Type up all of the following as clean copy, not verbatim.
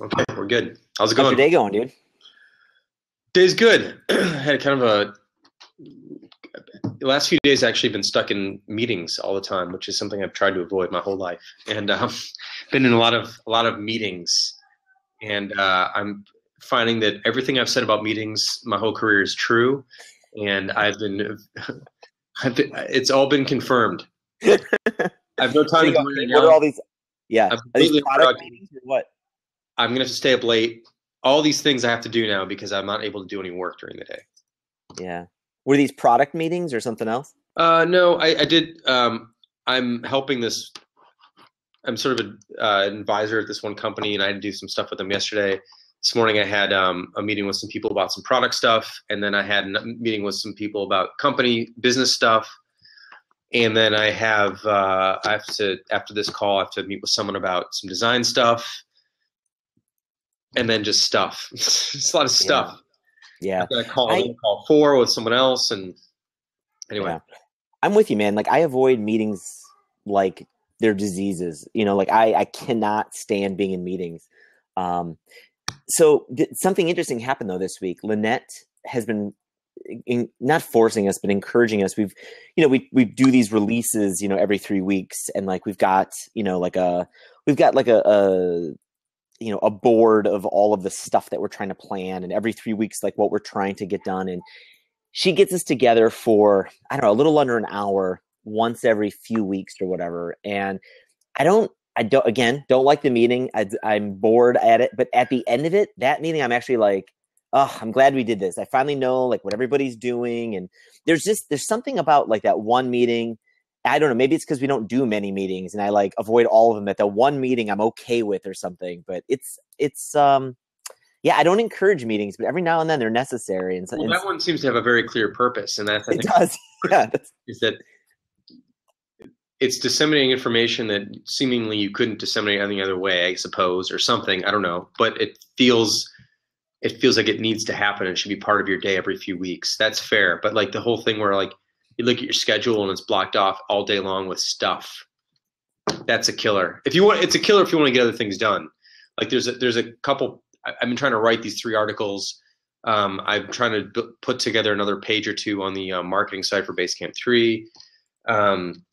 Okay, we're good. How's it How's your going? day going, dude? Day's good. Had kind of the last few days actually been stuck in meetings all the time, which is something I've tried to avoid my whole life. And been in a lot of meetings, and I'm finding that everything I've said about meetings my whole career is true, and it's all been confirmed. I have no time So to you go, do okay, anything what are all else. these? Yeah, I'm are these completely product unproductive. meetings or what? I'm gonna have to stay up late. All these things I have to do now because I'm not able to do any work during the day. Yeah, were these product meetings or something else? No, I did. I'm helping this. I'm sort of an advisor at this one company, and I had to do some stuff with them yesterday. This morning, I had a meeting with some people about some product stuff, and then I had a meeting with some people about company business stuff, and then I have to after this call, I have to meet with someone about some design stuff, and then just stuff. It's a lot of Yeah, stuff. yeah, I've got to call I in, call four with someone else, and anyway. yeah, I'm with you, man. Like I avoid meetings like they're diseases. Like I cannot stand being in meetings. Um, something interesting happened though this week. Lynette has been not forcing us, but encouraging us. We do these releases, every 3 weeks, and like we've got like a board of all of the stuff that we're trying to plan, and every 3 weeks, like what we're trying to get done. And she gets us together for, I don't know, a little under an hour once every few weeks or whatever. And again, don't like the meeting. I'm bored at it, but at the end of it, that meeting, I'm actually like, oh, I'm glad we did this. I finally know like what everybody's doing. And there's something about like that one meeting. I don't know. Maybe it's because we don't do many meetings and I like avoid all of them. That the one meeting I'm okay with or something, but yeah, I don't encourage meetings, but every now and then they're necessary. And, Well, that one seems to have a very clear purpose, and that's I it think does. Yeah. is that it's disseminating information that seemingly you couldn't disseminate any other way, I suppose, or something. I don't know, but it feels like it needs to happen and should be part of your day every few weeks. That's fair, but like the whole thing where like you look at your schedule and it's blocked off all day long with stuff. That's a killer. If you want, it's a killer if you want to get other things done. Like there's a couple. I've been trying to write these 3 articles. I'm trying to put together another page or two on the marketing side for Basecamp 3. Um,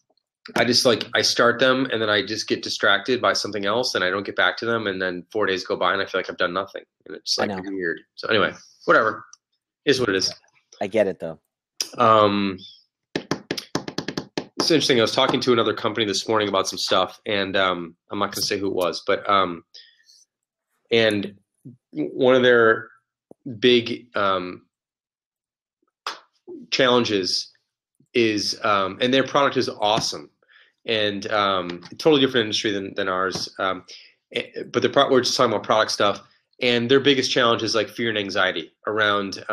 I just like I start them and then I just get distracted by something else and I don't get back to them and then 4 days go by and I feel like I've done nothing and it's I like know. weird. So anyway, whatever is what it is. I get it though. Um, it's interesting. I was talking to another company this morning about some stuff and I'm not going to say who it was, but and one of their big challenges is and their product is awesome and totally different industry than ours. But we're just talking about product stuff, and their biggest challenge is like fear and anxiety around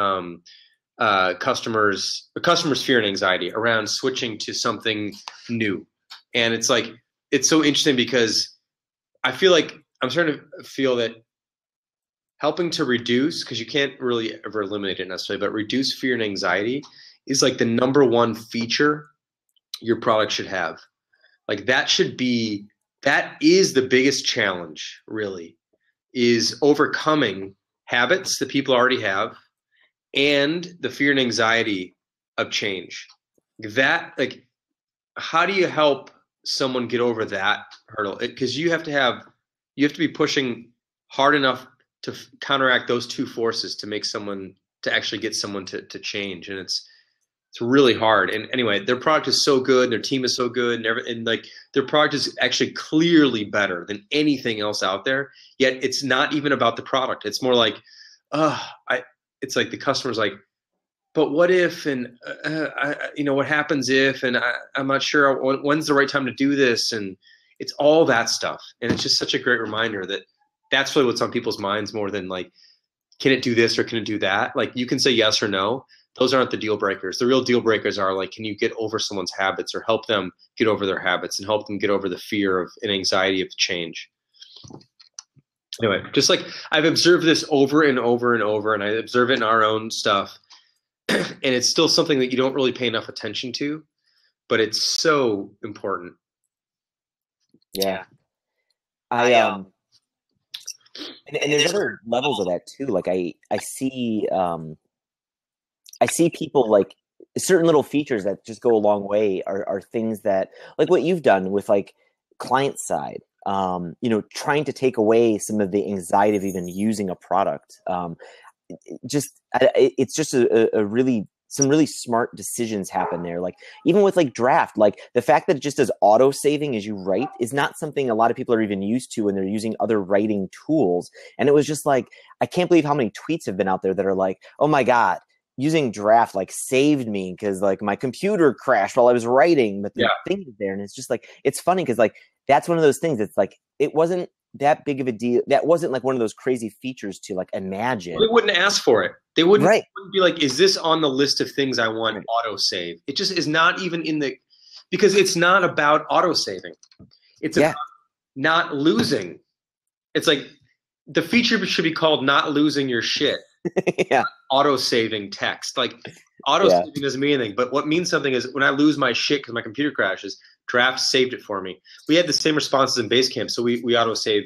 customers' fear and anxiety around switching to something new. And it's like it's so interesting because I feel like I'm starting to feel that helping to reduce, because you can't really ever eliminate it necessarily, but reduce fear and anxiety is like the number one feature your product should have. Like that is the biggest challenge, really, is overcoming habits that people already have and the fear and anxiety of change. That, like, how do you help someone get over that hurdle? Because you have to be pushing hard enough to counteract those two forces to make someone to actually get someone to change, and it's really hard. And anyway, their product is so good, their team is so good, and like their product is actually clearly better than anything else out there. Yet it's not even about the product. It's more like, I. It's like the customer's like, but what if, and what happens if, and I'm not sure when's the right time to do this, and it's all that stuff. And it's just such a great reminder that that's really what's on people's minds more than like, can it do this or can it do that? Like you can say yes or no. Those aren't the deal breakers. The real deal breakers are like, can you get over someone's habits or help them get over their habits and help them get over the fear of and anxiety of change. Anyway, just like I've observed this over and over and over, and I observe it in our own stuff, and it's still something that you don't really pay enough attention to, but it's so important. Yeah. I I And there's other levels of that too. Like I see people like certain little features that just go a long way are things that like what you've done with like client side, trying to take away some of the anxiety of even using a product. It's just a really some really smart decisions happen there. Like even with like draft, like the fact that it just does auto saving as you write is not something a lot of people are even used to when they're using other writing tools. And it was just like, I can't believe how many tweets have been out there that are like, oh my God, using draft like saved me because like my computer crashed while I was writing, but the thing is there. And it's just like, it's funny because like, that's one of those things. It's like, it wasn't that big of a deal. That wasn't like one of those crazy features to like imagine. They wouldn't ask for it. They wouldn't be like, is this on the list of things I want auto save? It just is not even in the, because it's not about auto saving. It's about not losing. It's like the feature should be called not losing your shit. Auto saving text. Like auto saving doesn't mean anything, but what means something is when I lose my shit because my computer crashes, Draft saved it for me. We had the same responses in Basecamp, so we auto save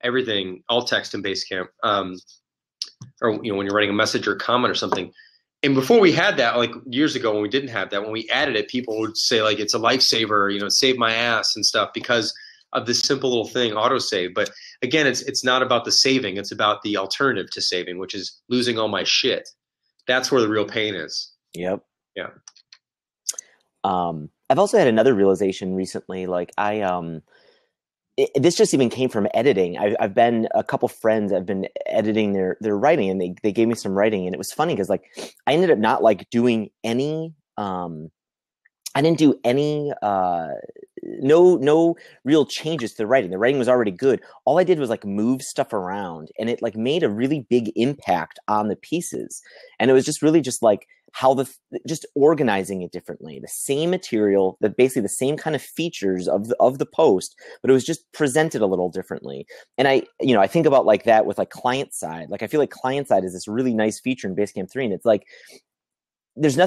everything, all text in Basecamp. Or when you're writing a message or a comment or something. And before we had that, like years ago when we didn't have that, when we added it, people would say like it's a lifesaver, save my ass and stuff because of this simple little thing, autosave. But again, it's not about the saving, it's about the alternative to saving, which is losing all my shit. That's where the real pain is. Yep. Yeah. I've also had another realization recently. Like this just even came from editing. I've been a couple friends. I've been editing their writing, and they gave me some writing, and it was funny because like I ended up not like doing any. I didn't do any no real changes to the writing. The writing was already good. All I did was like move stuff around, and it like made a really big impact on the pieces. And it was just really just like how just organizing it differently. The same material, that basically the same kind of features of the post, but it was just presented a little differently. And I think about like that with like client side. Like I feel like client side is this really nice feature in Basecamp 3, and it's like there's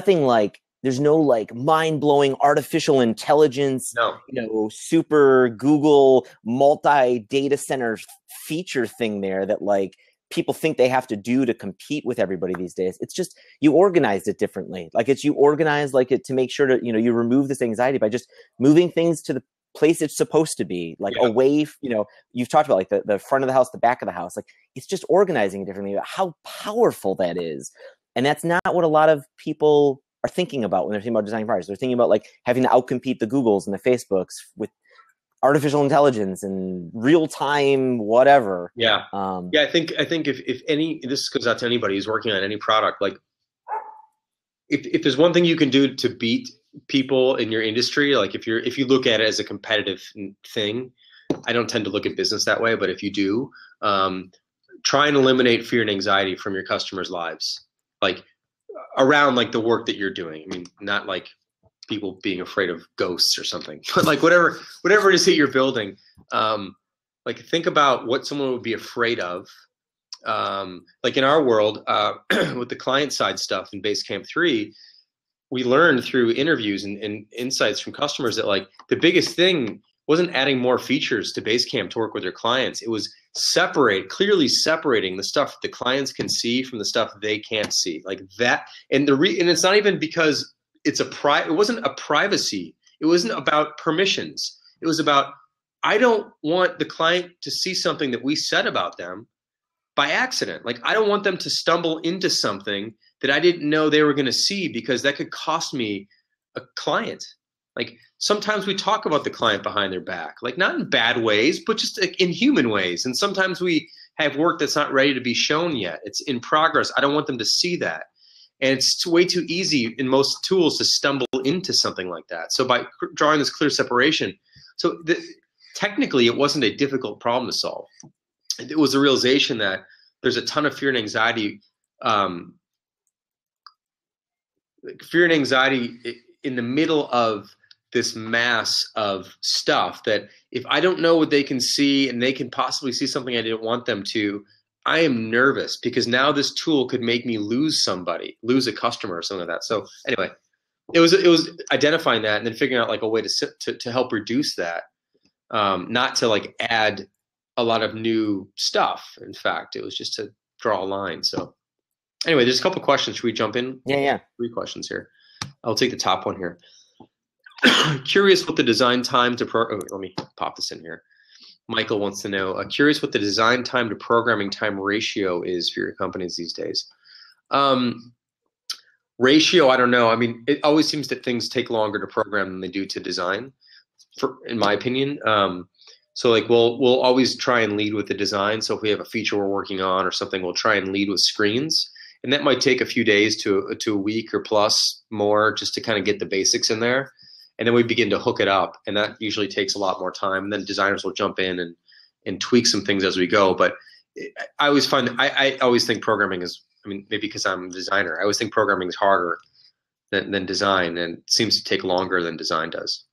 no like mind-blowing artificial intelligence, super Google multi-data center feature thing there that like people think they have to do to compete with everybody these days. It's just you organized it differently. Like you organize like it to make sure that you remove this anxiety by just moving things to the place it's supposed to be, like away. You've talked about like the front of the house, the back of the house. Like it's just organizing it differently. How powerful that is, and that's not what a lot of people are thinking about when they're thinking about designing products. They're thinking about like having to outcompete the Googles and the Facebooks with artificial intelligence and real time whatever. I think if any, this goes out to anybody who's working on any product, like if there's one thing you can do to beat people in your industry, like if you look at it as a competitive thing, I don't tend to look at business that way, but if you do, try and eliminate fear and anxiety from your customers' lives, like around like the work that you're doing. I mean, not like people being afraid of ghosts or something, but like whatever it is that you're building, like think about what someone would be afraid of. Like in our world, with the client side stuff in Basecamp 3, we learned through interviews and insights from customers that like the biggest thing wasn't adding more features to Basecamp to work with their clients. It was clearly separating the stuff the clients can see from the stuff they can't see, like that. And and it's not even because it wasn't a privacy. It wasn't about permissions. It was about, I don't want the client to see something that we said about them by accident. Like I don't want them to stumble into something that I didn't know they were going to see, because that could cost me a client. Like sometimes we talk about the client behind their back, like not in bad ways, but just like in human ways. And sometimes we have work that's not ready to be shown yet. It's in progress. I don't want them to see that. And it's way too easy in most tools to stumble into something like that. So by drawing this clear separation, technically it wasn't a difficult problem to solve. It was a realization that there's a ton of fear and anxiety, in the middle of this mass of stuff, that if I don't know what they can see and they can possibly see something I didn't want them to, I am nervous because now this tool could make me lose a customer or something like that. So anyway, it was identifying that and then figuring out like a way to help reduce that, not to like add a lot of new stuff. In fact, it was just to draw a line. So anyway, there's a couple questions. Should we jump in? Yeah. 3 questions here. I'll take the top one here. Curious what the design time to let me pop this in here. Michael wants to know, curious what the design time to programming time ratio is for your companies these days. Ratio, I don't know. I mean, it always seems that things take longer to program than they do to design, in my opinion. So like we'll always try and lead with the design. So if we have a feature we're working on or something, we'll try and lead with screens. And that might take a few days to a week or plus more just to kind of get the basics in there. And then we begin to hook it up, and that usually takes a lot more time. And then designers will jump in and tweak some things as we go. But I always find I always think programming is, I mean, maybe because I'm a designer, I always think programming is harder than design, and it seems to take longer than design does.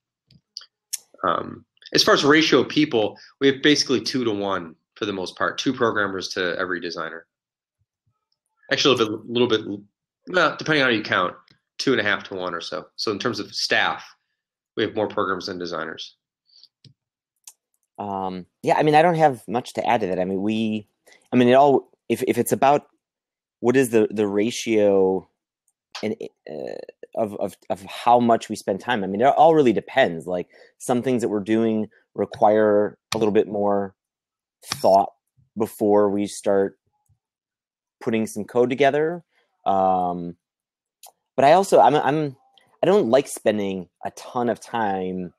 As far as ratio of people, we have basically 2 to 1 for the most part, 2 programmers to every designer. Actually, a little bit, well, depending on how you count, 2.5 to 1 or so. So in terms of staff, we have more programmers than designers. Yeah, I mean, I don't have much to add to that. I mean, it all, if it's about what is the ratio and of how much we spend time. I mean, it all really depends. Like some things that we're doing require a little bit more thought before we start putting some code together. But I also I don't like spending a ton of time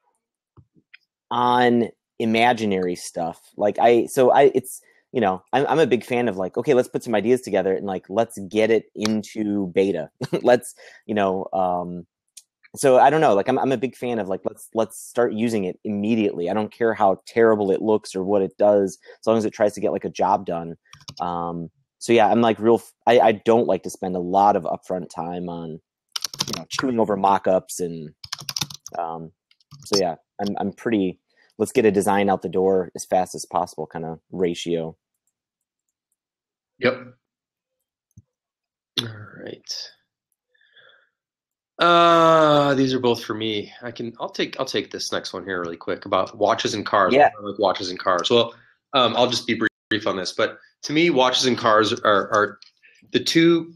on imaginary stuff. Like it's, you know, I'm a big fan of like, okay, let's put some ideas together and like, let's get it into beta. Let's, you know, so I don't know, like I'm a big fan of like, let's start using it immediately. I don't care how terrible it looks or what it does, as long as it tries to get like a job done. So yeah, I'm like I don't like to spend a lot of upfront time on, you know, chewing over mock-ups and, so yeah, I'm pretty, let's get a design out the door as fast as possible kind of ratio. Yep. All right. These are both for me. I'll take this next one here really quick about watches and cars. Yeah. Like watches and cars. Well, I'll just be brief on this, but to me, watches and cars are the 2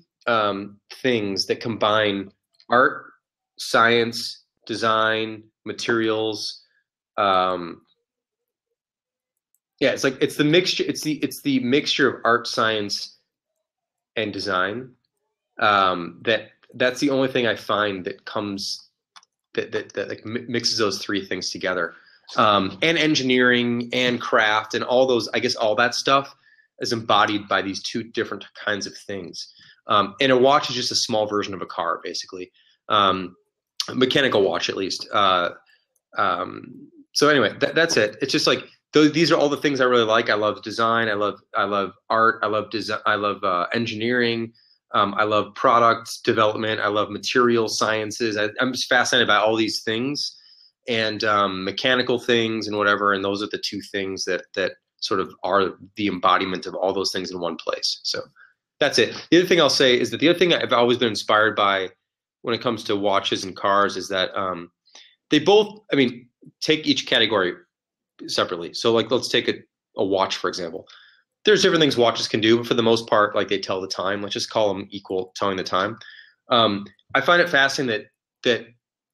things that combine art, science, design, materials. Yeah, it's the mixture. It's the mixture of art, science, and design. That's the only thing I find that comes that like mixes those 3 things together. And engineering and craft and all those, I guess all that stuff is embodied by these 2 different kinds of things. And a watch is just a small version of a car, basically. A mechanical watch, at least. So anyway, that's it. It's just like these are all the things I really like. I love design. I love art. I love design. I love engineering. I love product development. I love material sciences. I'm just fascinated by all these things and mechanical things and whatever. And those are the 2 things that sort of are the embodiment of all those things in one place. So that's it. The other thing I'll say is that the other thing I've always been inspired by when it comes to watches and cars is that they both, I mean, take each category separately. So like, let's take a watch, for example. There's different things watches can do, but for the most part, like they tell the time. Let's just call them equal telling the time. I find it fascinating that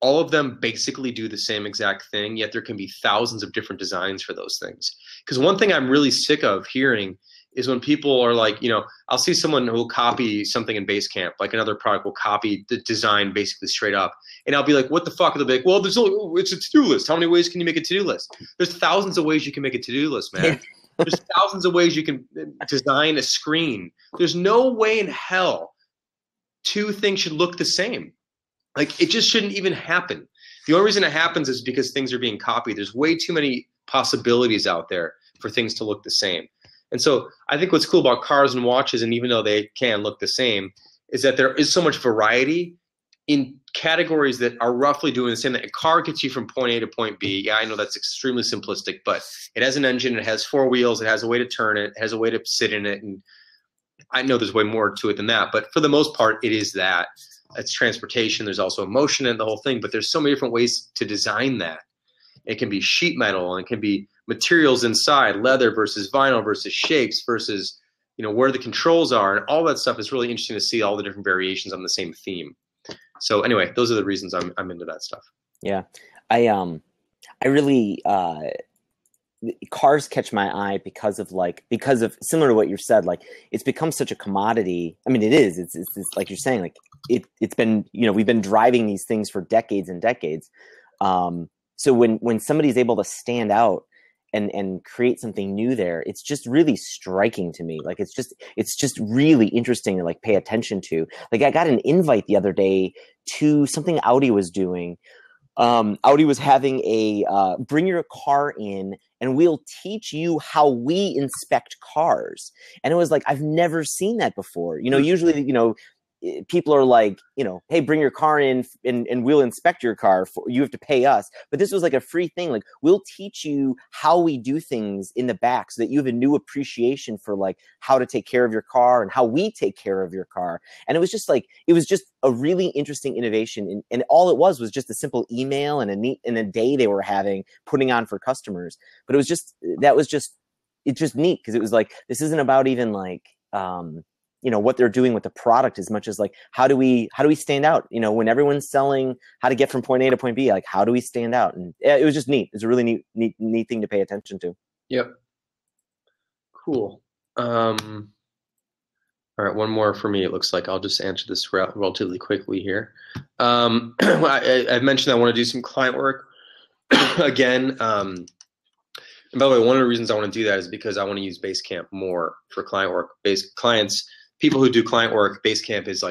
all of them basically do the same exact thing, yet there can be thousands of different designs for those things. Because one thing I'm really sick of hearing is when people are like, you know, I'll see someone who will copy something in Basecamp, like another product will copy the design basically straight up. And I'll be like, what the fuck? And they'll be like, well, it's a to-do list. How many ways can you make a to-do list? There's thousands of ways you can make a to-do list, man. There's thousands of ways you can design a screen. There's no way in hell 2 things should look the same. Like, it just shouldn't even happen. The only reason it happens is because things are being copied. There's way too many possibilities out there for things to look the same. And so I think what's cool about cars and watches, and even though they can look the same, is that there is so much variety in categories that are roughly doing the same thing. A car gets you from point A to point B. Yeah, I know that's extremely simplistic, but it has an engine, it has 4 wheels, it has a way to turn it, it has a way to sit in it. And I know there's way more to it than that, but for the most part, it is that. It's transportation. There's also emotion in the whole thing, but there's so many different ways to design that. It can be sheet metal, and it can be materials inside, leather versus vinyl versus shapes versus, where the controls are, and all that stuff is really interesting to see all the different variations on the same theme. So anyway, those are the reasons I'm into that stuff. Yeah. I really cars catch my eye because of similar to what you said, like it's become such a commodity. I mean, it is. It's like you're saying, like it's been, we've been driving these things for decades and decades. So when somebody's able to stand out and create something new there, it's just really striking to me. Like it's just really interesting to like pay attention to. Like I got an invite the other day to something Audi was doing. Audi was having a bring your car in and we'll teach you how we inspect cars. And it was like, I've never seen that before. Usually, people are like, hey, bring your car in and we'll inspect your car. You have to pay us. But this was like a free thing. Like, we'll teach you how we do things in the back so that you have a new appreciation for like how to take care of your car and how we take care of your car. And it was just a really interesting innovation. And all it was just a simple email and a day they were putting on for customers. But it's just neat because it was like, this isn't about even like, what they're doing with the product as much as like, how do we stand out? When everyone's selling how to get from point A to point B, like how do we stand out? And it was just neat. It's a really neat thing to pay attention to. Yep. Cool. All right, one more for me. It looks like I'll just answer this relatively quickly here. I've mentioned I want to do some client work again. And by the way, one of the reasons I want to do that is because I want to use Basecamp more for client work. People who do client work, Basecamp is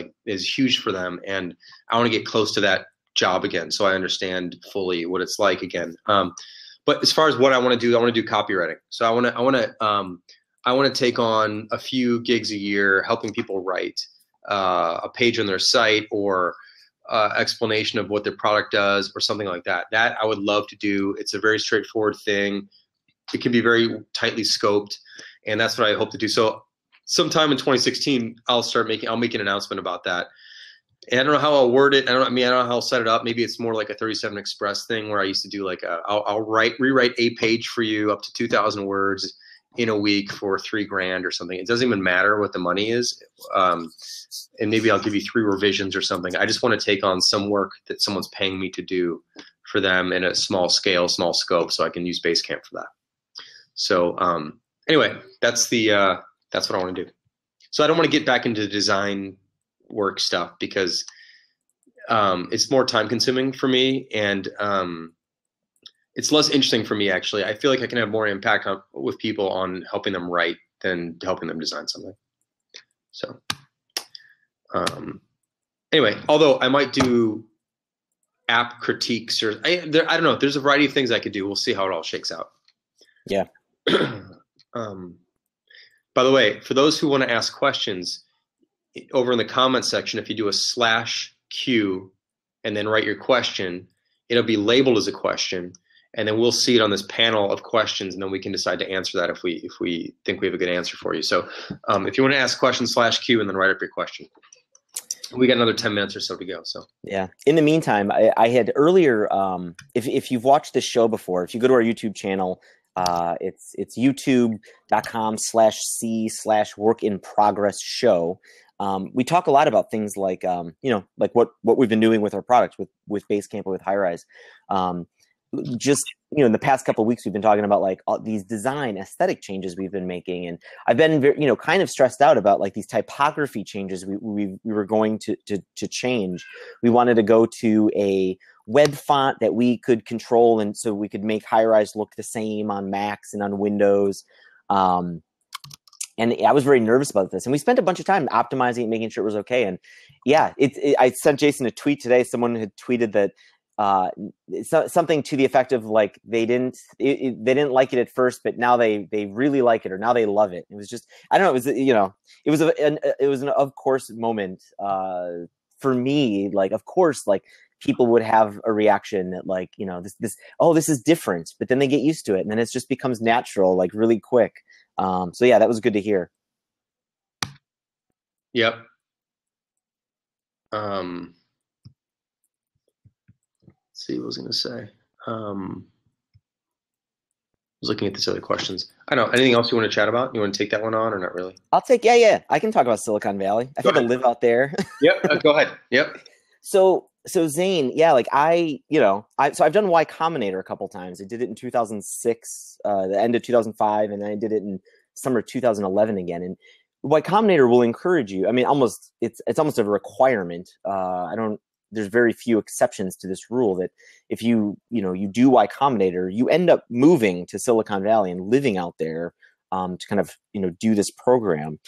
huge for them, and I want to get close to that job again, so I understand fully what it's like again. But as far as what I want to do copywriting. So I want to take on a few gigs a year, helping people write a page on their site or explanation of what their product does or something like that. That I would love to do. It's a very straightforward thing. It can be very tightly scoped, and that's what I hope to do. So sometime in 2016, I'll make an announcement about that. And I don't know how I'll word it. I don't know how I'll set it up. Maybe it's more like a 37 Express thing where I used to do like I'll rewrite a page for you up to 2,000 words in a week for $3,000 or something. It doesn't even matter what the money is. And maybe I'll give you 3 revisions or something. I just want to take on some work that someone's paying me to do for them in a small scale, small scope, so I can use Basecamp for that. So anyway, that's what I want to do. So I don't want to get back into design work stuff because it's more time consuming for me, and it's less interesting for me, actually. I feel like I can have more impact with people on helping them write than helping them design something. So anyway, although I might do app critiques or I don't know. There's a variety of things I could do. We'll see how it all shakes out. Yeah. By the way, for those who want to ask questions, over in the comment section, if you do a /Q and then write your question, it'll be labeled as a question, and then we'll see it on this panel of questions, and then we can decide to answer that if we think we have a good answer for you. So if you want to ask questions /Q and then write up your question. We got another 10 minutes or so to go. So yeah. In the meantime, I had earlier, if you've watched this show before, if you go to our YouTube channel, it's youtube.com/c/work-in-progress-show. We talk a lot about things like, like what we've been doing with our products with Basecamp and with Highrise. Just, in the past couple of weeks, we've been talking about like all these design aesthetic changes we've been making. And I've been, kind of stressed out about like these typography changes we were going to change. We wanted to go to a web font that we could control, and so we could make Highrise look the same on Macs and on Windows. And I was very nervous about this, and we spent a bunch of time optimizing it, making sure it was okay. And yeah, I sent Jason a tweet today. Someone had tweeted that something to the effect of like they didn't like it at first, but now they really like it, or now they love it. It was just, I don't know. It was it was an of course moment for me. Like, of course, like people would have a reaction that like, this is different, but then they get used to it, and then it just becomes natural, like really quick. So yeah, that was good to hear. Yep. Let's see what I was going to say. was looking at these other questions. I don't know. Anything else you want to chat about? You want to take that one on or not really? I'll take, yeah. I can talk about Silicon Valley. I've Go had to ahead. live out there. Yep. Go ahead. Yep. So Zane, yeah, like I've done Y Combinator a couple times. I did it in 2006, the end of 2005, and then I did it in summer 2011 again. And Y Combinator will encourage you. I mean, it's almost a requirement. There's very few exceptions to this rule that if you do Y Combinator, you end up moving to Silicon Valley and living out there to kind of do this program.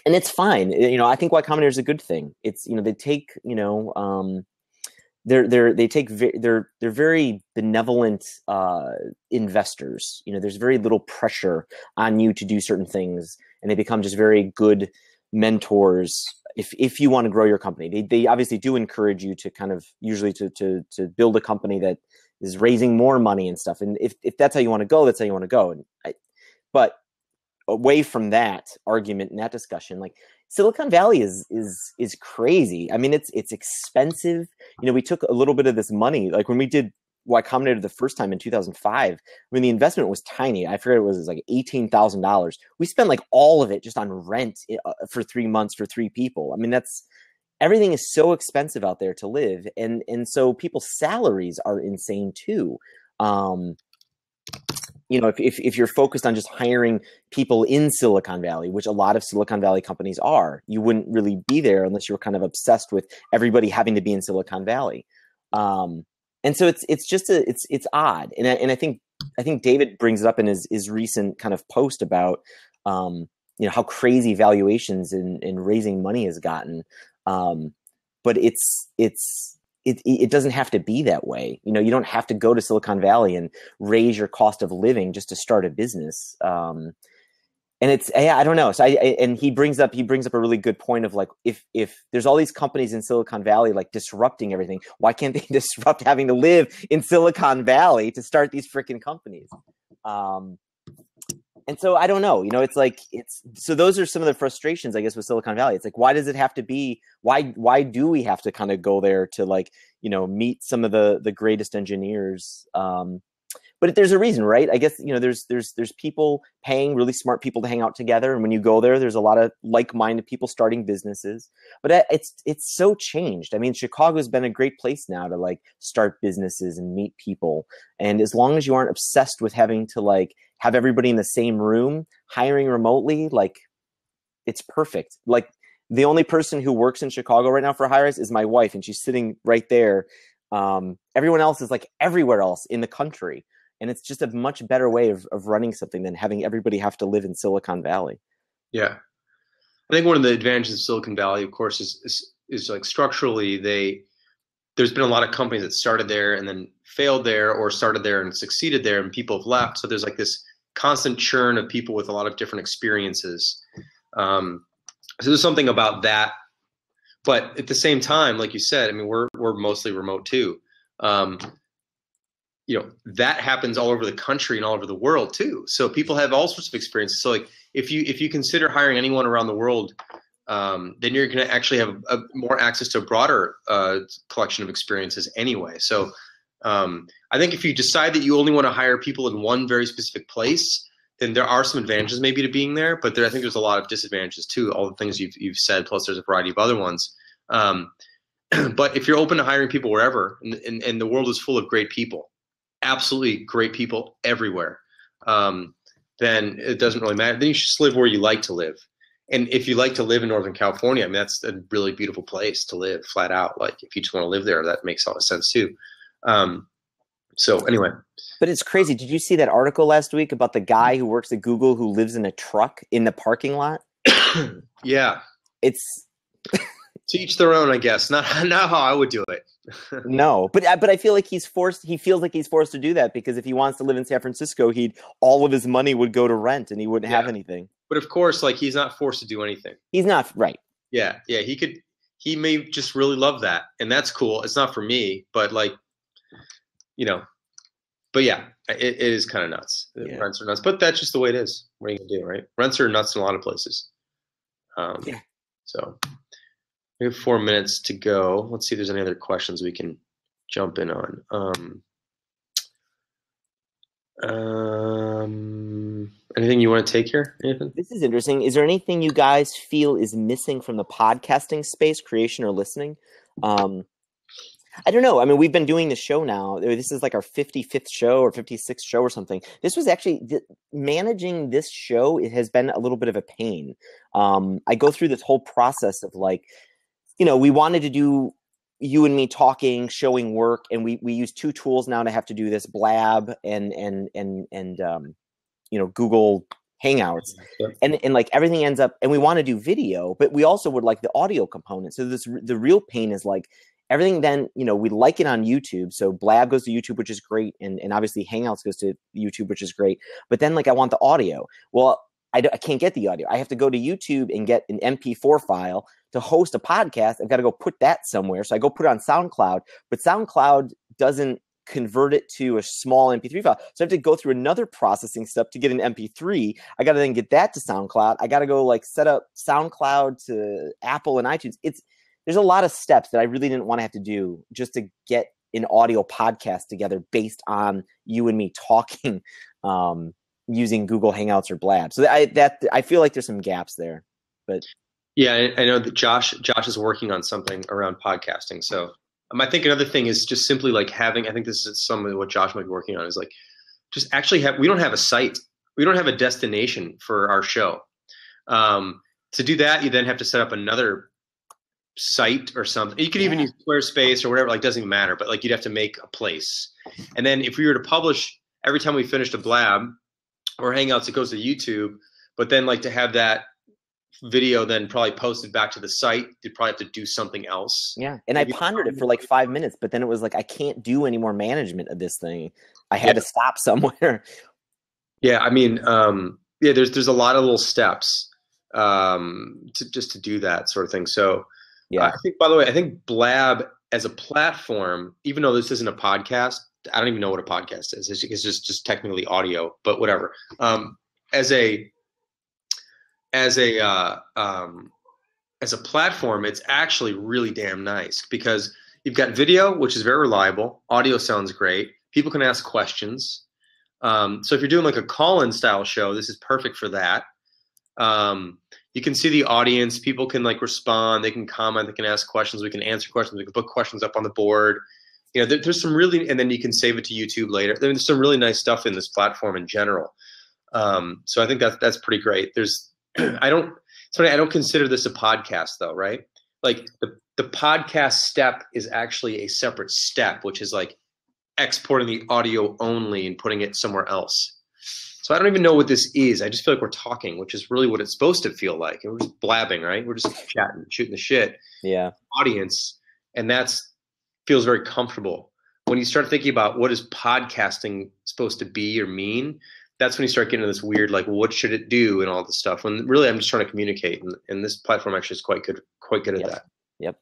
And it's fine. I think Y Combinator is a good thing. It's they take they're very benevolent investors. There's very little pressure on you to do certain things, and they become just very good mentors if you want to grow your company. They obviously do encourage you to kind of usually to build a company that is raising more money and stuff. And if that's how you want to go, that's how you want to go. But away from that argument and that discussion, like Silicon Valley is crazy. I mean, it's expensive. We took a little bit of this money, like when we did Y Combinator the first time in 2005, when the investment was tiny. I forget, it was like $18,000. We spent like all of it just on rent for 3 months for 3 people. I mean, everything is so expensive out there to live. And so people's salaries are insane too. If you're focused on just hiring people in Silicon Valley, which a lot of Silicon Valley companies are, you wouldn't really be there unless you were kind of obsessed with everybody having to be in Silicon Valley. And so it's odd. And I think David brings it up in his recent kind of post about, how crazy valuations in raising money has gotten. But it doesn't have to be that way. You don't have to go to Silicon Valley and raise your cost of living just to start a business. And I don't know. So he brings up a really good point of like, if there's all these companies in Silicon Valley, like disrupting everything, why can't they disrupt having to live in Silicon Valley to start these freaking companies? And so I don't know, so those are some of the frustrations, I guess, with Silicon Valley. It's like, why does it have to be, why do we have to kind of go there to like, meet some of the greatest engineers? But there's a reason, right? I guess, there's people paying really smart people to hang out together. And when you go there's a lot of like-minded people starting businesses, but it's so changed. I mean, Chicago's been a great place now to like start businesses and meet people. And as long as you aren't obsessed with having to like have everybody in the same room, hiring remotely, like it's perfect. Like the only person who works in Chicago right now for HighRise is my wife, and she's sitting right there. Everyone else is like everywhere else in the country. And it's just a much better way of running something than having everybody have to live in Silicon Valley. Yeah. I think one of the advantages of Silicon Valley, of course, is like structurally, there's been a lot of companies that started there and then failed there, or started there and succeeded there, and people have left. So there's like this constant churn of people with a lot of different experiences. So there's something about that. But at the same time, like you said, I mean, we're mostly remote too. That happens all over the country and all over the world too. So people have all sorts of experiences. So like if you consider hiring anyone around the world, then you're going to actually have more access to a broader collection of experiences anyway. So I think if you decide that you only want to hire people in one very specific place, then there are some advantages maybe to being there, but I think there's a lot of disadvantages too. All the things you've said, plus there's a variety of other ones. But if you're open to hiring people wherever, and the world is full of great people, absolutely great people everywhere, then it doesn't really matter. Then you should just live where you like to live. And if you like to live in Northern California, I mean, that's a really beautiful place to live, flat out. Like if you just want to live there, that makes a lot of sense too. So anyway. But it's crazy. Did you see that article last week about the guy who works at Google who lives in a truck in the parking lot? Yeah. It's to each their own, I guess. Not how I would do it. No, but I feel like he feels like he's forced to do that, because if he wants to live in San Francisco, all of his money would go to rent and he wouldn't have anything. But of course, like he's not forced to do anything. He's not, right. Yeah. He may just really love that, and that's cool. It's not for me, but like, but yeah, it is kind of nuts. Yeah. Rents are nuts, but that's just the way it is. What are you gonna do, right? Rents are nuts in a lot of places. Yeah. So we have 4 minutes to go. Let's see if there's any other questions we can jump in on. Anything you want to take here, Nathan? This is interesting. Is there anything you guys feel is missing from the podcasting space, creation or listening? I don't know. I mean, we've been doing the show now. This is like our 55th show or 56th show or something. This was actually managing this show. It has been a little bit of a pain. I go through this whole process of like, we wanted to do you and me talking, showing work, and we use two tools now to have to do this: Blab and Google Hangouts, and like everything ends up. And we want to do video, but we also would like the audio component. So the real pain is like everything. Then we like it on YouTube, so Blab goes to YouTube, which is great, and obviously Hangouts goes to YouTube, which is great. But then like I want the audio. Well, I can't get the audio. I have to go to YouTube and get an MP4 file to host a podcast. I've got to go put that somewhere. So I go put it on SoundCloud, but SoundCloud doesn't convert it to a small MP3 file. So I have to go through another processing step to get an MP3. I got to then get that to SoundCloud. I got to go like set up SoundCloud to Apple and iTunes. There's a lot of steps that I really didn't want to have to do just to get an audio podcast together based on you and me talking, using Google Hangouts or Blab. So I feel like there's some gaps there, but yeah, I know that Josh is working on something around podcasting. So I think another thing is just simply like having, I think this is some of what Josh might be working on, is like just actually we don't have a site. We don't have a destination for our show. To do that, you then have to set up another site or something. You could even use Squarespace or whatever, like doesn't even matter, but like you'd have to make a place. And then if we were to publish every time we finished a Blab or Hangouts, it goes to YouTube, but then like to have that video then probably posted back to the site, you'd probably have to do something else. Yeah. And I pondered it for like 5 minutes, but then it was like, I can't do any more management of this thing. I had to stop somewhere. Yeah. I mean, there's a lot of little steps to do that sort of thing. So I think, by the way, I think Blab as a platform, even though this isn't a podcast, I don't even know what a podcast is. It's just technically audio, but whatever. As a platform, it's actually really damn nice because you've got video, which is very reliable. Audio sounds great. People can ask questions. So if you're doing like a call-in style show, this is perfect for that. You can see the audience. People can like respond. They can comment. They can ask questions. We can answer questions. We can put questions up on the board. There's some really, and then you can save it to YouTube later. There's some really nice stuff in this platform in general. So I think that's pretty great. I don't consider this a podcast though, right? Like the podcast step is actually a separate step, which is like exporting the audio only and putting it somewhere else. So I don't even know what this is. I just feel like we're talking, which is really what it's supposed to feel like. And we're just blabbing, right? We're just chatting, shooting the shit. Yeah. Audience. And feels very comfortable. When you start thinking about what is podcasting supposed to be or mean, that's when you start getting into this weird, like, what should it do and all this stuff. When really I'm just trying to communicate. And this platform actually is quite good at that. Yep.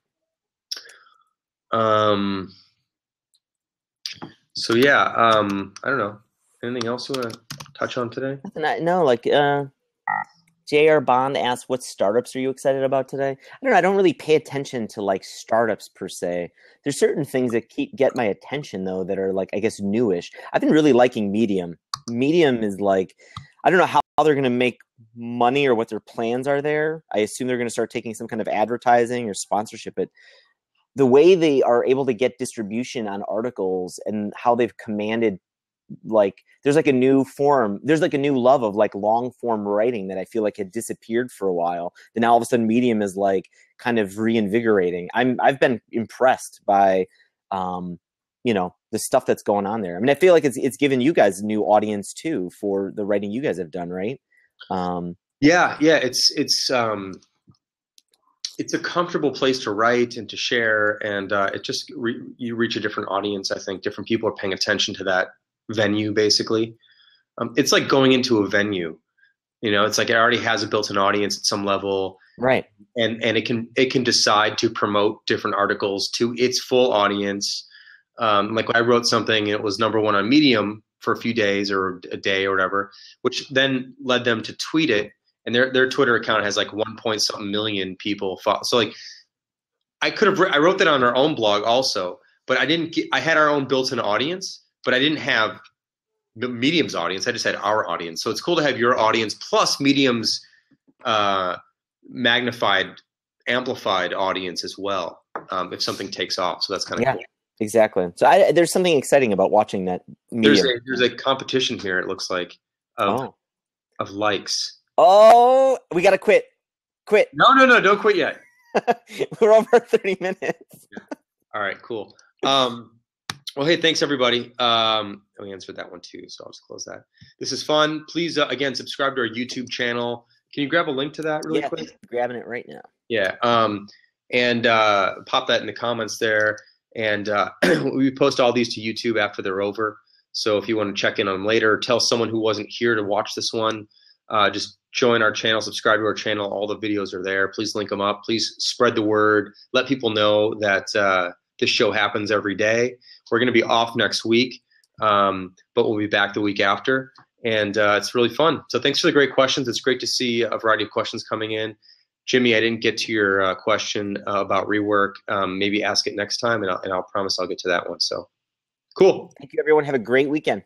So yeah, I don't know. Anything else you want to touch on today? No, like J.R. Bond asked, what startups are you excited about today? I don't know. I don't really pay attention to like startups per se. There's certain things that get my attention though that are like, I guess, newish. I've been really liking Medium. Medium is like, I don't know how they're going to make money or what their plans are there. I assume they're going to start taking some kind of advertising or sponsorship, but the way they are able to get distribution on articles and how they've commanded, like there's like a new form, there's like a new love of like long form writing that I feel like had disappeared for a while. Then all of a sudden Medium is like kind of reinvigorating. I've been impressed by the stuff that's going on there. I mean, I feel like it's given you guys a new audience too for the writing you guys have done, right? Yeah, it's a comfortable place to write and to share, and it just you reach a different audience. I think different people are paying attention to that venue. Basically, it's like going into a venue. It's like it already has a built-in audience at some level, right? And it can decide to promote different articles to its full audience. Like I wrote something, and it was #1 on Medium for a few days or a day or whatever, which then led them to tweet it. And their Twitter account has like 1 point something million people follow. So like I wrote that on our own blog also, but I had our own built-in audience, but I didn't have Medium's audience. I just had our audience. So it's cool to have your audience plus Medium's magnified, amplified audience as well, if something takes off. So that's kind of cool. Exactly. So there's something exciting about watching that Medium. There's a competition here, it looks like, of likes. Oh, we got to quit. No, don't quit yet. We're over 30 minutes. All right, cool. Well, hey, thanks everybody. We answered that one too, so I'll just close that. This is fun. Please, again, subscribe to our YouTube channel. Can you grab a link to that really quick? Grabbing it right now. Yeah, and pop that in the comments there. And we post all these to YouTube after they're over. So if you want to check in on them later, tell someone who wasn't here to watch this one. Just join our channel, subscribe to our channel. All the videos are there. Please link them up. Please spread the word. Let people know that this show happens every day. We're going to be off next week, but we'll be back the week after. And it's really fun. So thanks for the great questions. It's great to see a variety of questions coming in. Jimmy, I didn't get to your question about rework. Maybe ask it next time, and I'll promise I'll get to that one. So cool. Thank you, everyone. Have a great weekend.